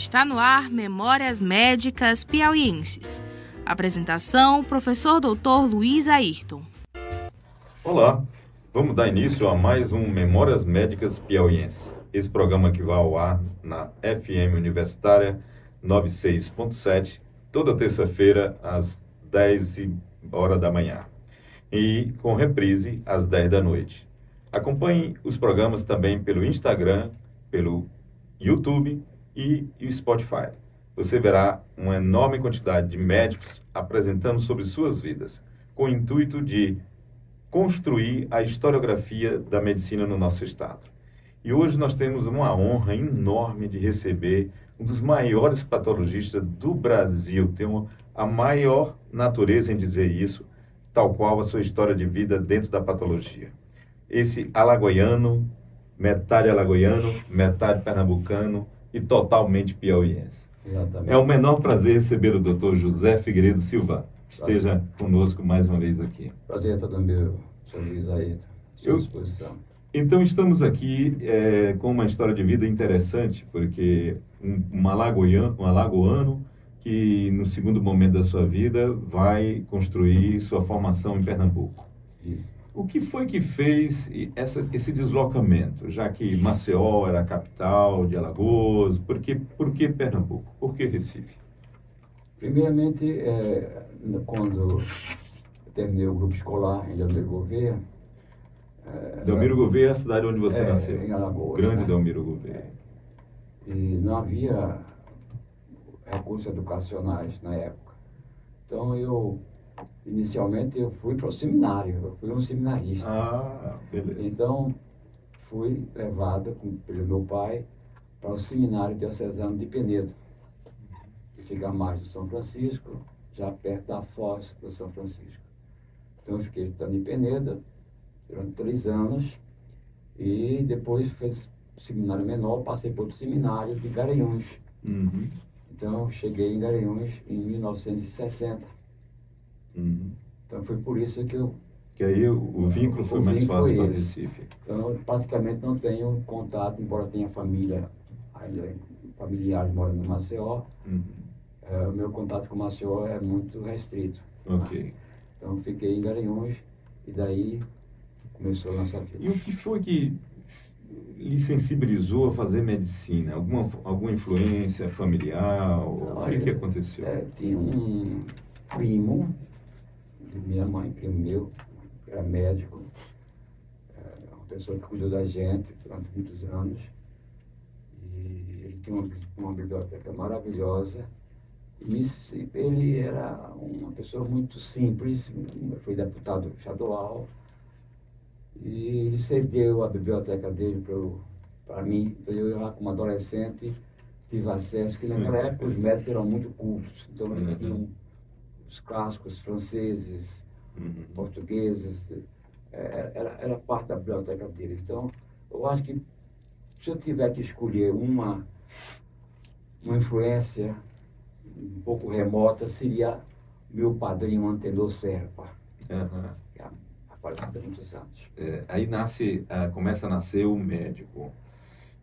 Está no ar Memórias Médicas Piauienses. Apresentação, professor Dr. Luiz Ayrton. Olá, vamos dar início a mais um Memórias Médicas Piauienses. Esse programa que vai ao ar na FM Universitária 96.7, toda terça-feira às 10h da manhã e com reprise às 10 da noite. Acompanhe os programas também pelo Instagram, pelo YouTube e o Spotify. Você verá uma enorme quantidade de médicos apresentando sobre suas vidas, com o intuito de construir a historiografia da medicina no nosso estado. E hoje nós temos uma honra enorme de receber um dos maiores patologistas do Brasil. Tem a maior natureza em dizer isso, tal qual a sua história de vida dentro da patologia. Esse alagoano, metade pernambucano e totalmente piauiense. Exatamente. É o menor prazer receber o Dr. José Figueiredo Silva. Esteja conosco mais uma vez aqui. Prazer é todo meu, Sr. Luiz Ayrton. Estou à disposição. Então, estamos aqui com uma história de vida interessante, porque um alagoano que, no segundo momento da sua vida, vai construir sua formação em Pernambuco. Isso. O que foi que fez esse deslocamento, já que Maceió era a capital de Alagoas? Por que Pernambuco? Por que Recife? Primeiramente, quando eu terminei o grupo escolar em Delmiro Gouveia... Delmiro Gouveia é a cidade onde você nasceu? Em Alagoas. Grande, né? Delmiro Gouveia. E não havia recursos educacionais na época. Então, inicialmente, eu fui para o seminário. Eu fui um seminarista. Ah, beleza. Então, fui levado pelo meu pai para o seminário diocesano de Penedo, que fica à margem do São Francisco, já perto da foz do São Francisco. Então, eu fiquei estudando em Penedo durante 3 anos e depois fiz seminário menor, passei para outro seminário de Garanhuns. Uhum. Então, cheguei em Garanhuns em 1960. Uhum. Então, foi por isso que aí o vínculo foi mais fácil para Recife. Então, eu praticamente não tenho contato, embora tenha familiares morando em Maceió. Uhum. O meu contato com Maceió é muito restrito. Ok. Então, fiquei em Garanhuns e daí começou a nossa vida. E o que foi que lhe sensibilizou a fazer medicina? Alguma influência familiar? O que aconteceu? Tinha um primo de minha mãe, primo meu, que era médico, uma pessoa que cuidou da gente durante muitos anos. E ele tinha uma biblioteca maravilhosa. E ele era uma pessoa muito simples, foi deputado estadual. E ele cedeu a biblioteca dele para mim. Então, eu lá como adolescente tive acesso, que naquela época os médicos eram muito cultos. Então, eles tinham os clássicos franceses, portugueses, era parte da biblioteca dele. Então, eu acho que se eu tiver que escolher uma influência um pouco remota, seria meu padrinho Antenor Serpa. Que faleceu há muitos anos. Aí começa a nascer o médico.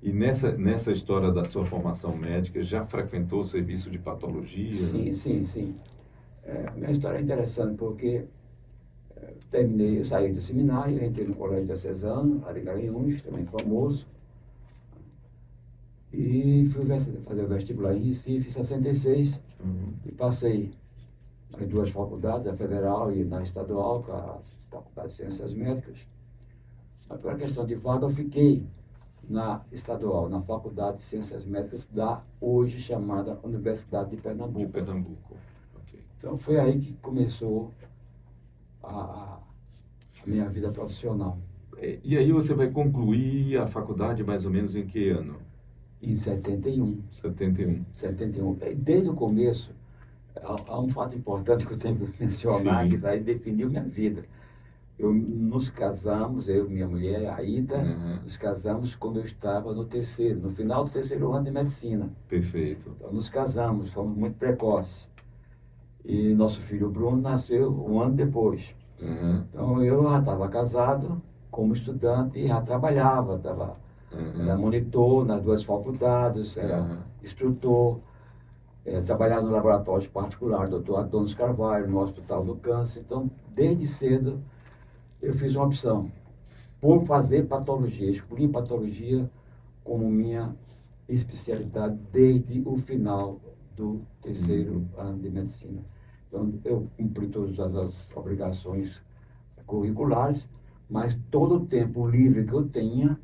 E nessa história da sua formação médica, já frequentou o serviço de patologia? Sim. Minha história é interessante porque eu saí do seminário, entrei no Colégio Diocesano, ali em Garanhuns, também famoso, e fui fazer o vestibular em Recife, em 66, e passei nas 2 faculdades, a federal e na estadual, com a Faculdade de Ciências Médicas. Mas por questão de vaga, eu fiquei na estadual, na Faculdade de Ciências Médicas da hoje chamada Universidade de Pernambuco. Okay. Então foi aí que começou a minha vida profissional. E aí você vai concluir a faculdade mais ou menos em que ano? Em 71. 71. Desde o começo, há um fato importante que eu tenho que mencionar, que isso aí definiu minha vida. Nos casamos, eu e minha mulher, a Ida, nos casamos quando eu estava no final do 3º ano de medicina. Perfeito. Então, nos casamos, fomos muito precoces. E nosso filho Bruno nasceu um ano depois. Então, eu já estava casado como estudante e já trabalhava, estava Era monitor nas duas faculdades, era instrutor, trabalhava no laboratório particular do Dr. Adonis Carvalho, no Hospital do Câncer. Então, desde cedo, eu fiz uma opção por fazer patologia. Escolhi patologia como minha especialidade desde o final do terceiro ano de medicina. Então, eu cumpri todas as obrigações curriculares, mas todo o tempo livre que eu tinha,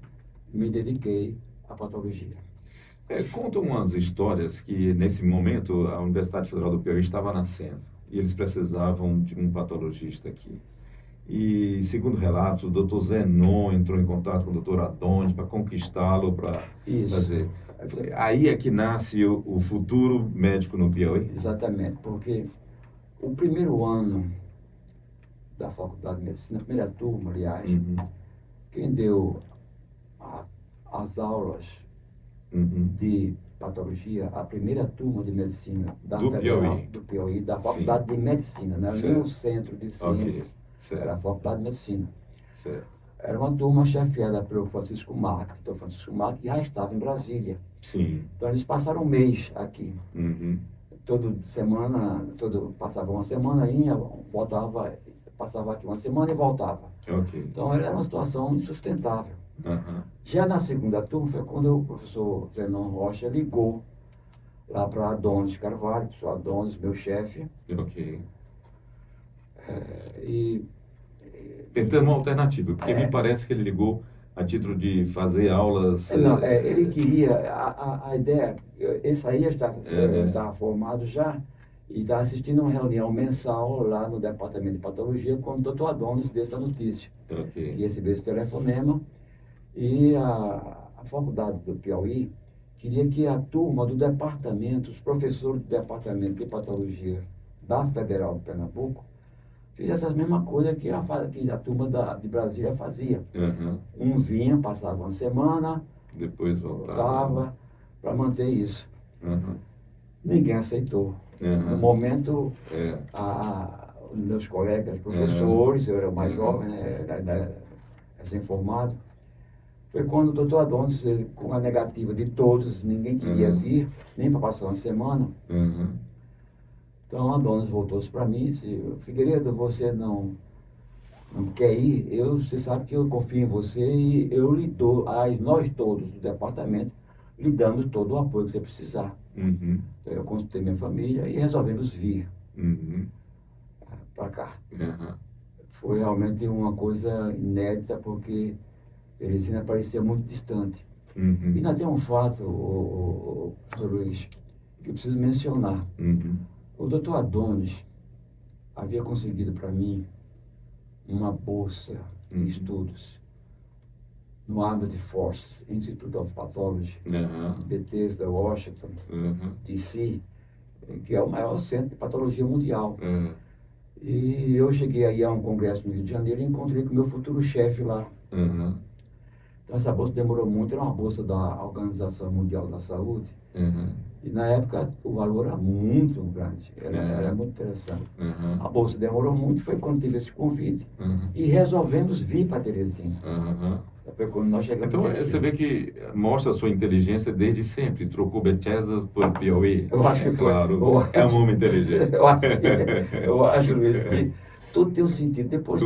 me dediquei à patologia. Conta umas histórias que, nesse momento, a Universidade Federal do Piauí estava nascendo e eles precisavam de um patologista aqui. E, segundo relatos, o Dr. Zenon entrou em contato com o Dr. Adonis para conquistá-lo, para fazer. Aí é que nasce o futuro médico no Piauí? Exatamente, porque o primeiro ano da Faculdade de Medicina, a primeira turma, aliás, quem deu as aulas de patologia, a primeira turma de medicina da Federal do Piauí, da Faculdade de Medicina, não era nem o Centro de Ciências, era a Faculdade de Medicina. Era uma turma chefiada pelo Francisco Marques, Dr. Francisco Marques, que já estava em Brasília. Então eles passaram um mês aqui. Toda semana, passava uma semana, voltava, passava aqui uma semana e voltava. Então era uma situação insustentável. Já na segunda turma foi quando o professor Zenon Rocha ligou lá para Adonis Carvalho, professor Adonis, meu chefe. Tentando uma alternativa, porque me parece que ele ligou a título de fazer aulas... ele queria, a ideia, esse aí estava formado já, e estava assistindo uma reunião mensal lá no Departamento de Patologia, quando o Dr. Adonis deu essa notícia. Que recebeu esse telefonema, e a Faculdade do Piauí queria que a turma do departamento, os professores do Departamento de Patologia da Federal de Pernambuco, fizesse a mesma coisa que a turma de Brasília fazia. Um vinha, passava uma semana, depois voltava para manter isso. Ninguém aceitou. No momento, meus colegas professores, eu era o mais jovem, recém-formado, foi quando o doutor Adonis, com a negativa de todos, ninguém queria vir, nem para passar uma semana. Então, a Adonis voltou-se para mim e disse: Figueiredo, você não quer ir? Você sabe que eu confio em você e eu lhe dou, nós todos do departamento, lhe damos todo o apoio que você precisar. Então, eu consultei minha família e resolvemos vir para cá. Foi realmente uma coisa inédita, porque Teresina parecia muito distante. E ainda tem um fato, professor Luiz, que eu preciso mencionar. O doutor Adonis havia conseguido para mim uma bolsa de estudos no Armed Forces Institute of Pathology, Bethesda, Washington, D.C., que é o maior centro de patologia mundial. E eu cheguei aí a um congresso no Rio de Janeiro e encontrei com o meu futuro chefe lá. Então essa bolsa demorou muito, era uma bolsa da Organização Mundial da Saúde. E na época o valor era muito grande, era muito interessante. A bolsa demorou muito, foi quando tive esse convite. E resolvemos vir para Teresina. Foi quando nós chegamos. Então você vê que mostra a sua inteligência desde sempre. Trocou Bethesda por Piauí. Eu acho que foi. Claro, é um homem inteligente. eu acho, Luiz, que tudo tem um sentido. Depois,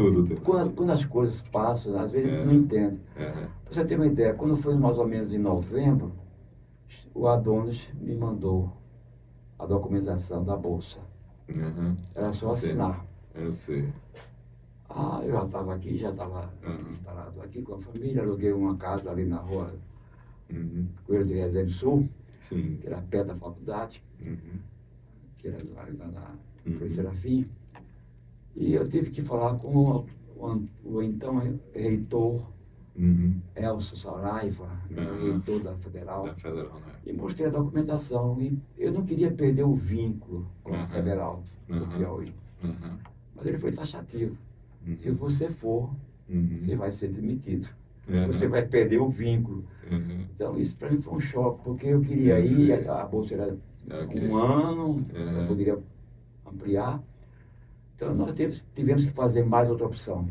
quando as coisas passam, às vezes não entendo. Para você ter uma ideia, quando foi mais ou menos em novembro, o Adonis me mandou a documentação da bolsa. Era só assinar. Eu sei. Eu já estava aqui, já estava instalado aqui com a família, aluguei uma casa ali na rua Coelho de Resende Sul, que era perto da faculdade, que era lá na Frei Serafim. E eu tive que falar com o então reitor, Elcio Saraiva, reitor da Federal, e mostrei a documentação. E eu não queria perder o vínculo com a Federal do Piauí. Mas ele foi taxativo. Se você for, você vai ser demitido. Você vai perder o vínculo. Então, isso para mim foi um choque, porque eu queria ir, a bolsa era um ano, eu poderia ampliar. Então, nós tivemos que fazer mais outra opção.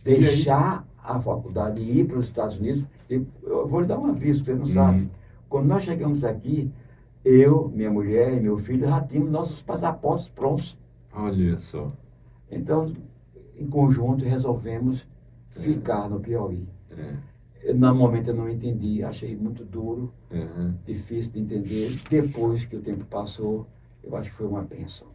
Deixar a faculdade e ir para os Estados Unidos. E eu vou lhe dar um aviso, você não sabe. Quando nós chegamos aqui, eu, minha mulher e meu filho já tínhamos nossos passaportes prontos. Olha só. Então, em conjunto, resolvemos ficar no Piauí. No momento eu não entendi, achei muito duro, difícil de entender. Depois que o tempo passou, eu acho que foi uma bênção.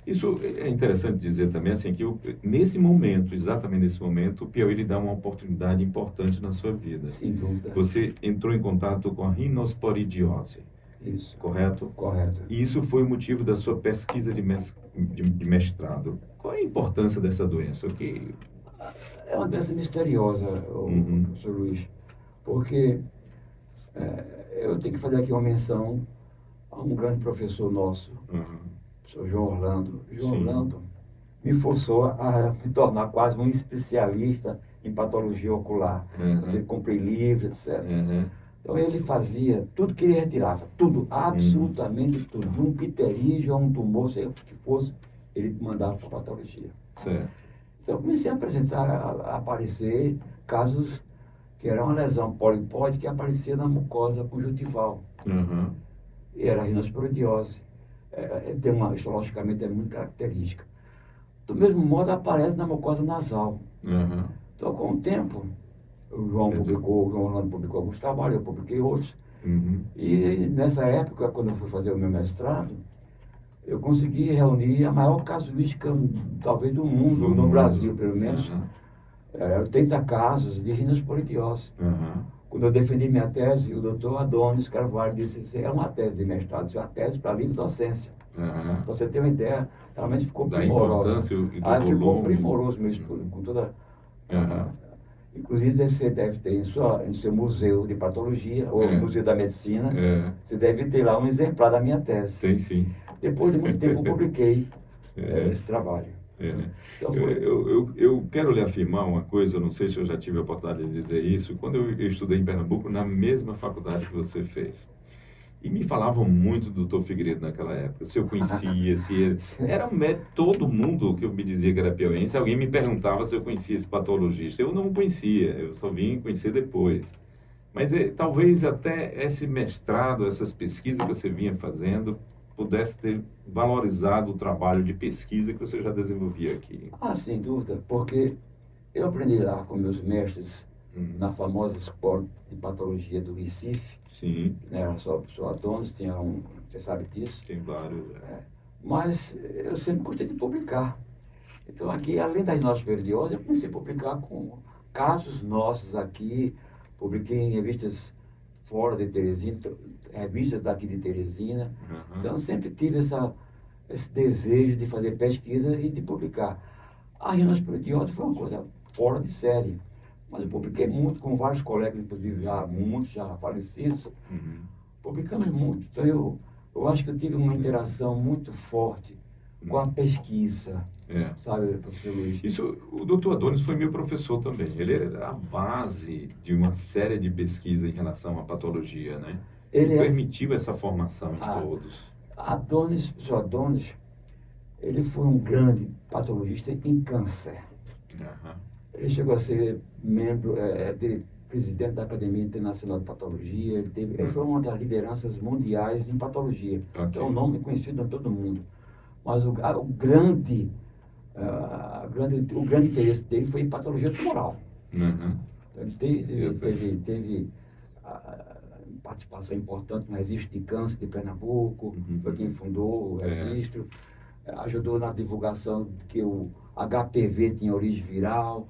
Isso é interessante dizer também, assim, que nesse momento, exatamente nesse momento, o Piauí lhe dá uma oportunidade importante na sua vida. Sem dúvida. Você entrou em contato com a rinosporidiose. Isso. Correto? Correto. E isso foi o motivo da sua pesquisa de mestrado. Qual é a importância dessa doença? É uma doença misteriosa, professor Luiz, porque eu tenho que fazer aqui uma menção a um grande professor nosso, o professor João Orlando. João Orlando me forçou a me tornar quase um especialista em patologia ocular. Eu comprei livros, etc. Então ele fazia tudo que ele retirava, tudo, absolutamente tudo. De um pterígio a um tumor, seja o que fosse, ele mandava para a patologia. Certo. Então eu comecei a aparecer casos que era uma lesão polipóide que aparecia na mucosa conjuntival. E era a rinosporidiose. Histologicamente é muito característica. Do mesmo modo aparece na mucosa nasal. Então com o tempo, o João Orlando publicou alguns trabalhos, eu publiquei outros. E nessa época, quando eu fui fazer o meu mestrado, eu consegui reunir a maior casuística, talvez, do mundo, no Brasil, pelo menos. 80 casos de rinosporidiose. Quando eu defendi minha tese, o doutor Adonis Carvalho disse: isso é uma tese de mestrado, isso é uma tese para livre docência. Para você ter uma ideia, realmente ficou primorosa. Ficou primoroso meu estudo, com toda... Inclusive, você deve ter em seu museu de patologia, ou museu da medicina, você deve ter lá um exemplar da minha tese. Tem sim. Depois de muito tempo, eu publiquei esse trabalho. Então, eu quero lhe afirmar uma coisa, eu não sei se eu já tive a oportunidade de dizer isso, quando eu estudei em Pernambuco, na mesma faculdade que você fez. E me falavam muito do Dr. Figueiredo naquela época, se eu conhecia, se ele... Era um médico, todo mundo que eu me dizia que era piauiense, alguém me perguntava se eu conhecia esse patologista. Eu não conhecia, eu só vim conhecer depois. Mas talvez até esse mestrado, essas pesquisas que você vinha fazendo, pudesse ter valorizado o trabalho de pesquisa que você já desenvolvia aqui. Sem dúvida, porque eu aprendi lá com meus mestres na famosa escola de patologia do Recife. Sim. Era só Adonis, tinha você sabe disso? Tem vários. Mas eu sempre gostei de publicar. Então aqui, além da rinosporidiose, eu comecei a publicar com casos nossos aqui, publiquei em revistas fora de Teresina, revistas daqui de Teresina. Então eu sempre tive esse desejo de fazer pesquisa e de publicar. A rinosporidiose foi uma coisa fora de série, mas eu publiquei muito com vários colegas, inclusive muitos já falecidos. Publicamos muito. Então eu acho que eu tive uma interação muito forte com a pesquisa. Sabe, professor Luiz? O doutor Adonis foi meu professor também. Ele era a base de uma série de pesquisas em relação à patologia, né? Ele permitiu essa formação em todos. O professor Adonis, ele foi um grande patologista em câncer. Ele chegou a ser presidente da Academia Internacional de Patologia. Ele foi uma das lideranças mundiais em patologia. É um nome conhecido em todo mundo. Mas o grande interesse dele foi em patologia tumoral. Então, ele teve participação importante no Registro de Câncer de Pernambuco, foi quem fundou o registro, ajudou na divulgação de que o HPV tinha origem viral.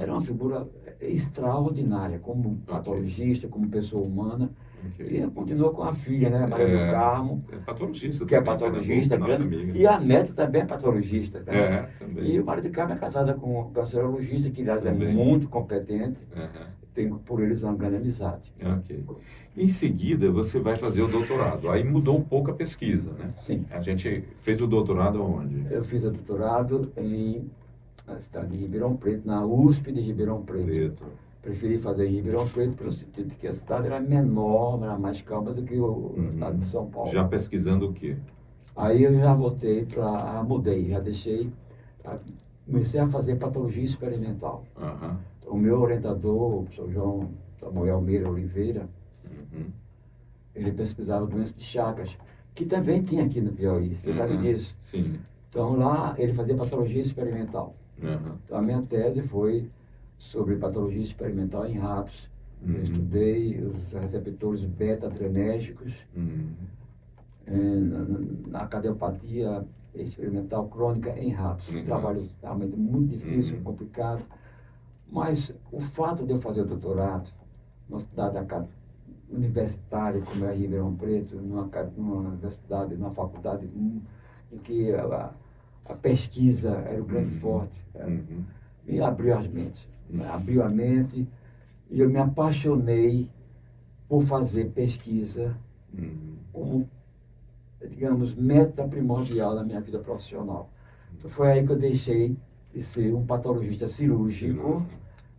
Era uma figura extraordinária, como patologista, como pessoa humana. E continuou com a filha, né, Maria do Carmo, patologista que é patologista, e a neta também é patologista. Também. E o Maria do Carmo é casada com um cancerologista, que aliás é muito competente. Tenho por eles uma grande amizade. Em seguida, você vai fazer o doutorado. Aí mudou um pouco a pesquisa, né? Sim. A gente fez o doutorado onde? Eu fiz o doutorado na cidade de Ribeirão Preto, na USP de Ribeirão Preto. Preferi fazer em Ribeirão Preto pelo sentido de que a cidade era menor, era mais calma do que o estado de São Paulo. Já pesquisando o quê? Aí eu já voltei mudei, já deixei, comecei a fazer patologia experimental. Aham. Então, o meu orientador, o professor João Samuel Meira Oliveira, Uhum. ele pesquisava doença de Chagas, que também tinha aqui no Piauí, você sabe Uhum. disso. Sim. Então, lá ele fazia patologia experimental. Aham. Então, a minha tese foi sobre patologia experimental em ratos. Eu Uhum. estudei os receptores beta-adrenérgicos Uhum. na cardiopatia experimental crônica em ratos. Em Um trabalho ratos. realmente muito difícil, Uhum. complicado. Mas o fato de eu fazer o doutorado numa cidade universitária como é Ribeirão Preto, numa universidade, numa faculdade em que a pesquisa era o grande Uhum. forte, Uhum. me abriu as mentes, abriu a mente e eu me apaixonei por fazer pesquisa Uhum. como, digamos, meta primordial da minha vida profissional. Então foi aí que eu deixei de ser um patologista cirúrgico.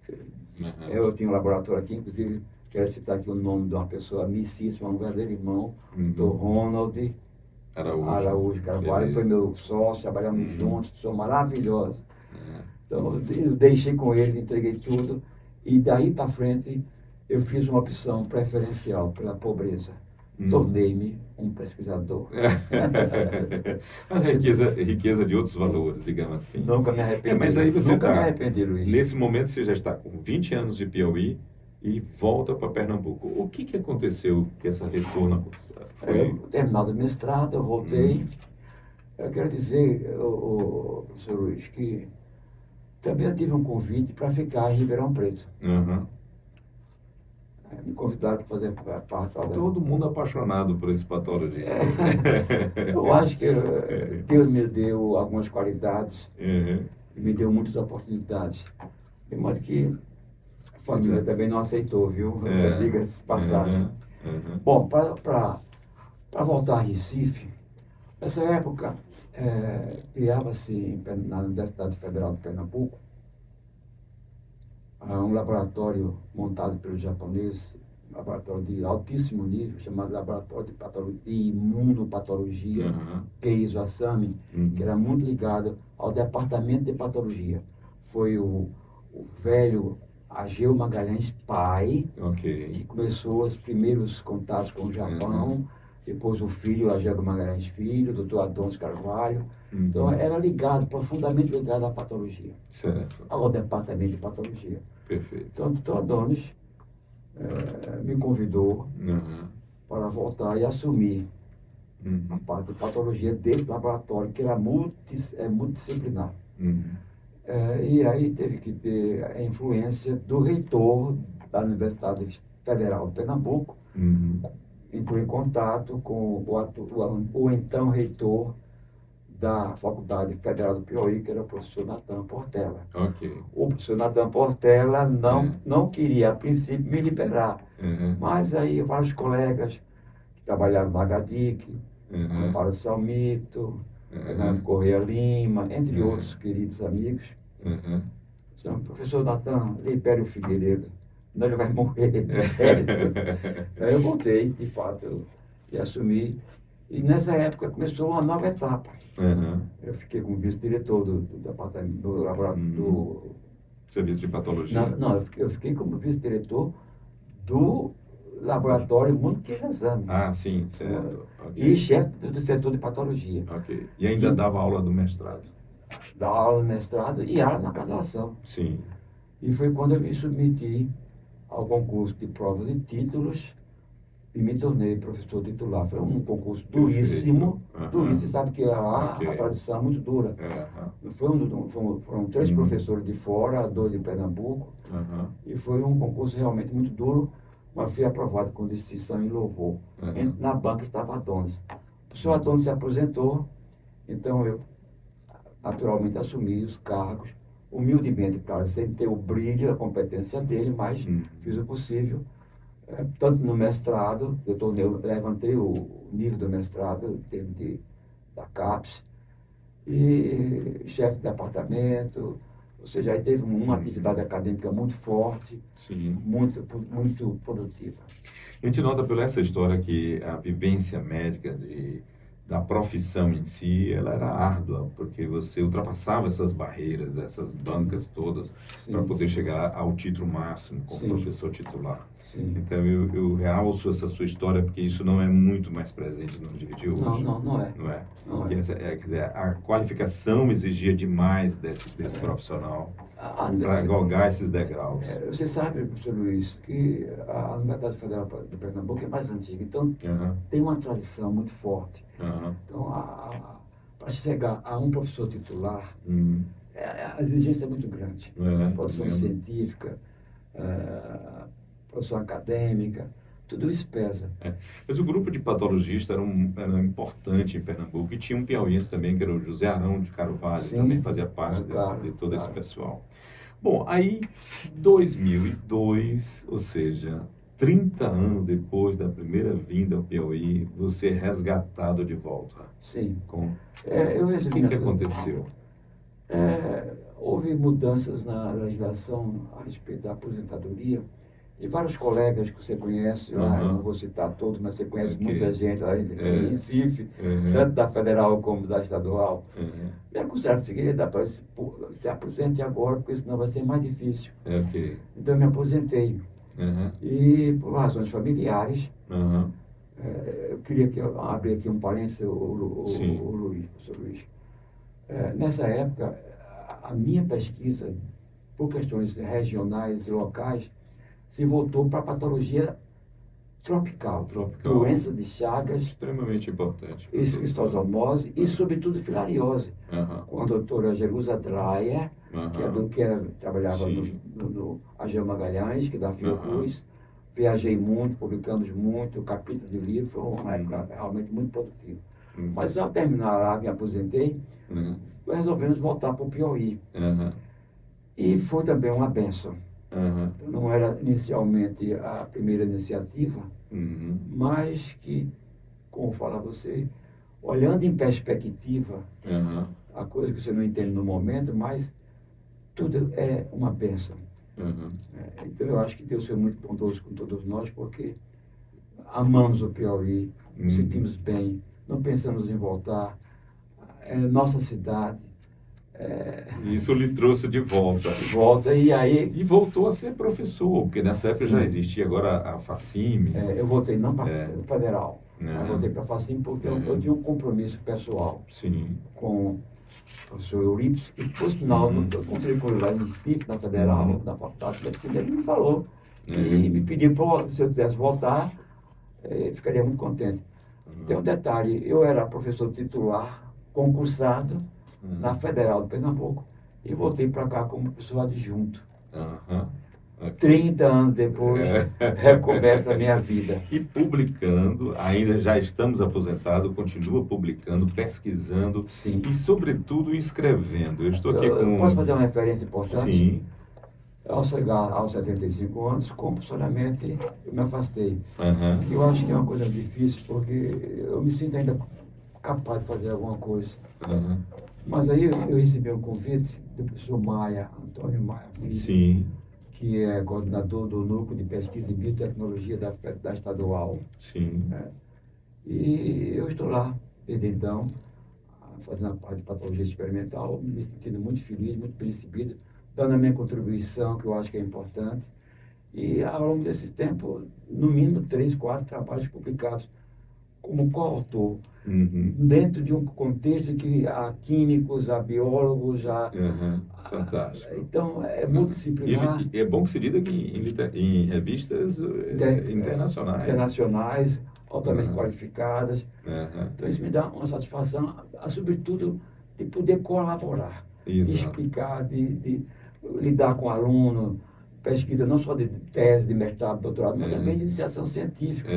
Uhum. Eu tinha um laboratório aqui, inclusive quero citar aqui o nome de uma pessoa amicíssima, um verdadeiro irmão, do Ronald Araújo Carvalho, foi meu sócio, trabalhamos juntos, pessoa maravilhosa. Então eu deixei com ele, entreguei tudo e daí para frente eu fiz uma opção preferencial pela pobreza. Tornei-me um pesquisador. A riqueza de outros valores, digamos assim. Nunca me arrependi. Mas aí você Nunca me está, arrependi, Luiz. nesse momento você já está com 20 anos de Piauí e volta para Pernambuco. O que aconteceu que essa retorno foi... Terminado o mestrado, eu voltei. Eu quero dizer, professor Luiz, que também eu tive um convite para ficar em Ribeirão Preto. Uhum. Me convidaram para fazer parte da... Todo mundo apaixonado por esse patologia. Eu acho que Deus me deu algumas qualidades Uhum. e me deu muitas oportunidades. De modo que a família também não aceitou, viu? Diga-se de passagem. Uhum. Bom, para voltar a Recife, nessa época criava-se na Universidade Federal de Pernambuco um laboratório montado pelos japoneses, um laboratório de altíssimo nível, chamado Laboratório de Imunopatologia, Keizo Asami, que era muito ligado ao Departamento de Patologia. Foi o velho Ageu Magalhães pai, que começou os primeiros contatos com o Japão, depois o filho, Ageu Magalhães Filho, o doutor Adonis Carvalho. Então, era ligado, profundamente ligado à patologia, ao departamento de patologia. Perfeito. Então, o doutor Adonis me convidou para voltar e assumir a parte de patologia desse laboratório, que era multidisciplinar. E aí teve que ter a influência do reitor da Universidade Federal de Pernambuco, entrou em contato com o então reitor da Faculdade Federal do Piauí, que era o professor Natan Portela. O professor Natan Portela não queria, a princípio, me liberar. Mas aí vários colegas que trabalharam na HDIC, Amparo Salmito, Fernando Correia Lima, entre outros queridos amigos, disseram, professor Natan, libere o Figueiredo, senão ele vai morrer de tédio. Aí eu voltei, de fato, e assumi. E nessa época começou uma nova etapa. Eu fiquei como vice-diretor do departamento, do laboratório, do Serviço de Patologia. Não, eu fiquei como vice-diretor do laboratório Multiexame. Ah, sim, certo. E chefe do setor de patologia. E ainda dava aula do mestrado. Dava aula no mestrado e aula na graduação. Sim. E foi quando eu me submeti ao concurso de provas e títulos e me tornei professor titular. Foi um concurso duríssimo. Duríssimo. Você sabe que a tradição é muito dura. Foram 3 professores de fora, 2 de Pernambuco. E foi um concurso realmente muito duro, mas fui aprovado com distinção e louvor. Na banca estava Adonis. O professor Adonis se aposentou, então eu naturalmente assumi os cargos, humildemente, claro, sem ter o brilho, a competência dele, mas fiz o possível. Tanto no mestrado, eu levantei o nível do mestrado em termos da CAPES, e chefe de departamento, ou seja, aí teve uma atividade acadêmica muito forte, muito produtiva. A gente nota pela essa história que a vivência médica da profissão em si, ela era árdua, porque você ultrapassava essas barreiras, essas bancas todas, para poder chegar ao título máximo como professor titular. Sim. Então, eu realço essa sua história, porque isso não é muito mais presente no dia de hoje. Não é. Não é? Não é. Quer dizer, a qualificação exigia demais desse profissional para galgar esses degraus. Você sabe, professor Luiz, que a Universidade Federal do Pernambuco é mais antiga, então tem uma tradição muito forte. Então, para chegar a um professor titular, a exigência é muito grande. Produção científica, produção acadêmica, tudo isso pesa. Mas o grupo de patologistas era importante em Pernambuco, e tinha um piauiense também, que era o José Arão de Carvalho, que também fazia parte de todo esse pessoal. Bom, aí, 2002, ou seja, 30 anos depois da primeira vinda ao Piauí, você é resgatado de volta. Sim. O que aconteceu? Houve mudanças na legislação a respeito da aposentadoria, e vários colegas que você conhece, eu não vou citar todos, mas você conhece muita gente lá em Recife, tanto da federal como da estadual. Me acusaram, Figueiredo, se aposente agora, porque senão vai ser mais difícil. Então eu me aposentei. E por razões familiares, eu queria abrir aqui um parênteses, o professor Luiz. Nessa época, a minha pesquisa, por questões regionais e locais, se voltou para a patologia tropical. Doença de Chagas. Extremamente importante. Esquistosomose e, sobretudo, filariose. Com a doutora Jerusa Dreyer, que trabalhava no Ageu Magalhães, que da Fiocruz. Viajei muito, publicamos muito, capítulo de livro, foi uma época realmente muito produtiva. Mas, ao terminar lá, me aposentei, resolvemos voltar para o Piauí. E foi também uma bênção. Então, não era inicialmente a primeira iniciativa, mas que, como fala você, olhando em perspectiva, a coisa que você não entende no momento, mas tudo é uma bênção. Então eu acho que Deus foi muito bondoso com todos nós, porque amamos o Piauí, nos sentimos bem, não pensamos em voltar, é nossa cidade. Isso lhe trouxe de volta. E voltou a ser professor, porque nessa época já existia agora a Facime. Eu voltei não para a Federal, eu voltei para a Facime porque eu tinha um compromisso pessoal com o professor Eurípides, que, por sinal, eu encontrei com ele lá em Recife, na Federal, na Faculdade de Medicina, ele me falou e me pediu para, se eu pudesse voltar, ficaria muito contente. Tem um detalhe, eu era professor titular, concursado, na Federal de Pernambuco, e voltei para cá como professor adjunto. 30 anos depois, recomeça a minha vida. E publicando, ainda já estamos aposentados, continua publicando, pesquisando e, sobretudo, escrevendo. Eu estou aqui com... Posso fazer uma referência importante? Sim. Ao chegar aos 75 anos, compulsoriamente, eu me afastei. Eu acho que é uma coisa difícil, porque eu me sinto ainda capaz de fazer alguma coisa. Mas aí eu recebi um convite do professor Antônio Maia Filho, que é coordenador do Núcleo de Pesquisa em Biotecnologia da Estadual. E eu estou lá, desde então, fazendo a parte de patologia experimental, me sentindo muito feliz, muito bem recebido, dando a minha contribuição, que eu acho que é importante. E ao longo desse tempo, no mínimo 3, 4 trabalhos publicados como coautor, dentro de um contexto que há químicos, há biólogos, fantástico. Então, é multidisciplinar. É bom que se diga que em revistas internacionais, altamente qualificadas. Então, isso me dá uma satisfação, sobretudo, de poder colaborar, de explicar, de lidar com o aluno, pesquisa não só de tese, de mestrado, doutorado, mas também de iniciação científica.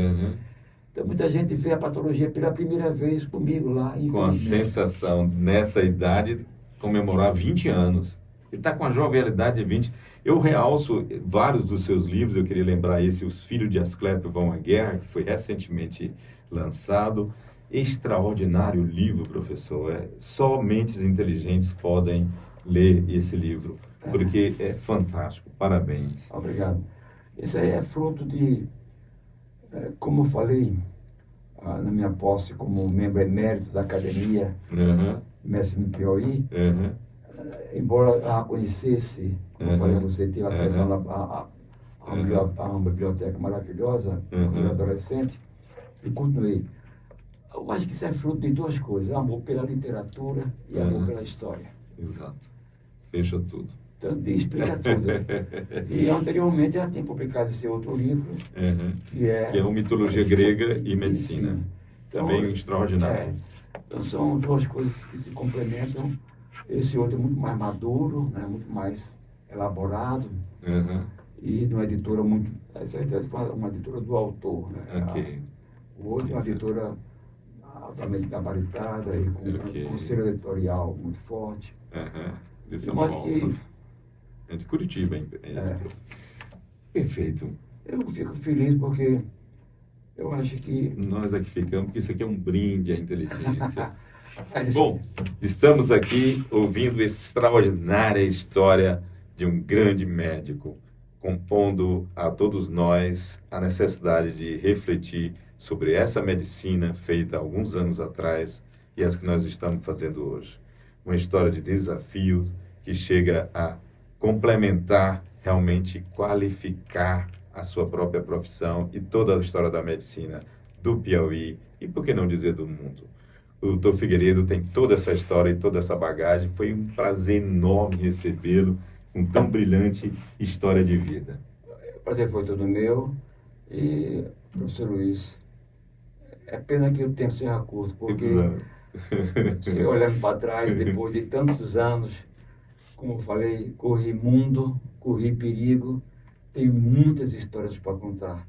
Então, muita gente vê a patologia pela primeira vez comigo lá. Com a sensação, nessa idade, comemorar 20 anos. Ele está com a jovialidade de 20. Eu realço vários dos seus livros, eu queria lembrar esse, Os Filhos de Asclepio Vão à Guerra, que foi recentemente lançado. Extraordinário livro, professor. Só mentes inteligentes podem ler esse livro, porque é fantástico. Parabéns. Obrigado. Isso aí é fruto de... Como eu falei, na minha posse como membro emérito da Academia Medicina do Piauí, embora eu a conhecesse, como eu falei a você, tive acesso a uma biblioteca maravilhosa, quando eu era adolescente, e continuei. Eu acho que isso é fruto de duas coisas: amor pela literatura e amor pela história. Exato. Fecha tudo. Então, explica tudo. E anteriormente já tinha publicado esse outro livro, que é uma Mitologia Grega e Medicina. Então, também extraordinário. Então são duas coisas que se complementam. Esse outro é muito mais maduro, né, muito mais elaborado, e numa editora muito... Essa é uma editora do autor, né? O outro é uma editora altamente gabaritada e com um conselho editorial muito forte. De São Paulo. É de Curitiba, hein? Perfeito. Eu fico feliz porque eu acho que... Nós aqui ficamos, porque isso aqui é um brinde à inteligência. Bom, estamos aqui ouvindo a extraordinária história de um grande médico, compondo a todos nós a necessidade de refletir sobre essa medicina feita há alguns anos atrás e as que nós estamos fazendo hoje. Uma história de desafios que chega a complementar, realmente qualificar a sua própria profissão e toda a história da medicina do Piauí e, por que não dizer, do mundo. O Dr. Figueiredo tem toda essa história e toda essa bagagem. Foi um prazer enorme recebê-lo com tão brilhante história de vida. O prazer foi todo meu. E, professor Luiz, é pena que o tempo seja curto, porque você olhando para trás, depois de tantos anos, como eu falei, corri mundo, corri perigo, tem muitas histórias para contar,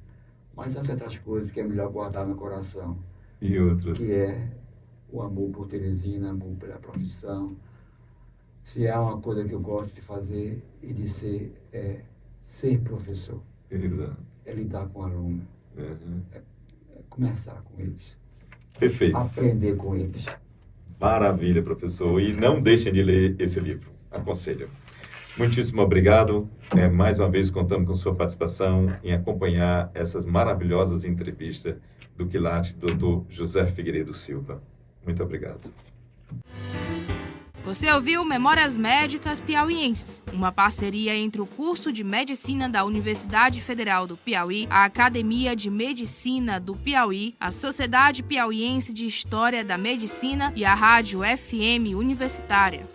mas há certas coisas que é melhor guardar no coração. E outras? Que é o amor por Teresina, amor pela profissão. Se há uma coisa que eu gosto de fazer e de ser, é ser professor. Exato. É lidar com o aluno. É conversar com eles. Perfeito. Aprender com eles. Maravilha, professor. E não deixem de ler esse livro. Aconselho. Muitíssimo obrigado. Mais uma vez contamos com sua participação em acompanhar essas maravilhosas entrevistas do quilate Dr. José Figueiredo Silva. Muito obrigado. Você ouviu Memórias Médicas Piauienses, uma parceria entre o curso de Medicina da Universidade Federal do Piauí, a Academia de Medicina do Piauí, a Sociedade Piauiense de História da Medicina e a Rádio FM Universitária.